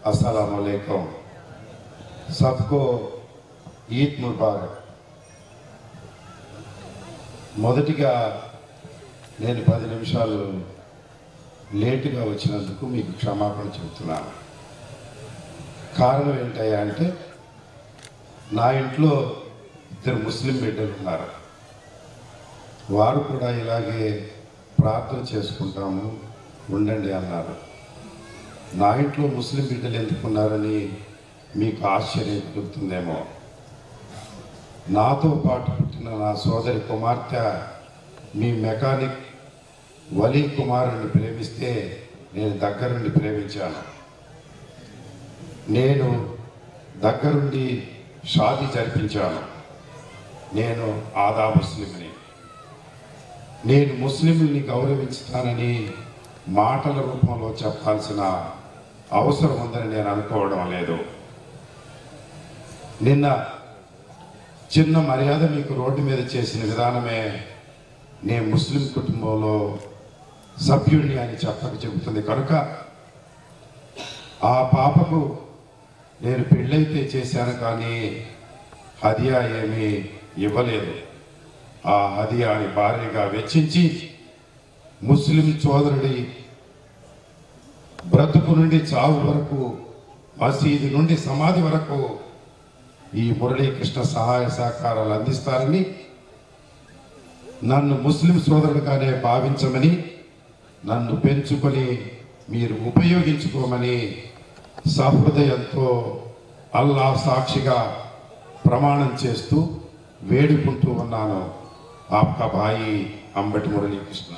अस्सलाम वालेकुम। सबको ఈద్ ముబారక్। మొదటిగా నేను 10 నిమిషాలు లేటుగా వచ్చినందుకు మీకు క్షమాపణ చెబుతున్నాను। కారణం ఏంటయ్యా అంటే నా ఇంట్లో 2 ముస్లిం బిడ్డలు ఉన్నారు। వారు కూడా ఇలాగే ప్రార్థన చేసుకుంటాము ఉండండి అన్నారు। నా ఇంట్లో ముస్లిం బిడ్డలు ఎందుకున్నారని మీకు ఆశ్చర్యం కలుగుతుందేమో। నాతో పాటు పుట్టిన నా సోదరి కుమార్తె మీ మెకానిక్ వలీ కుమారుని ప్రేమిస్తే నేను దగ్గరుండి ప్రేమించాను। నేను దగ్గరుండి షాదీ జరిపించాను। నేను ఆదా ముస్లింని। నేను ముస్లింని గౌరవించుతానని మాటల రూపంలో చెప్పాల్సిన అవసరం ఉందని నేను అనుకోవడం లేదు। నిన్న చిన్న మర్యాద మీకు రోడ్డు మీద చేసిన విధానమే నేను ముస్లిం కుటుంబంలో సభ్యుడిని అని చెప్పక చెబుతుంది కనుక ఆ పాపకు నేను పెళ్ళైతే చేశాను కానీ హదియా ఏమీ ఇవ్వలేదు। ఆ హదియాని భార్యగా వెచ్చించి ముస్లిం సోదరుడి బ్రతుకు నుండి చావు వరకు మసీదు నుండి సమాధి వరకు ఈ మురళీకృష్ణ సహాయ సహకారాలు అందిస్తారని నన్ను ముస్లిం సోదరుడిగానే భావించమని నన్ను పెంచుకొని మీరు ఉపయోగించుకోమని సహృదయంతో అల్లాహ్ సాక్షిగా ప్రమాణం చేస్తూ వేడుకుంటూ ఉన్నాను। ఆప్కా భాయి అంబటి మురళీకృష్ణ।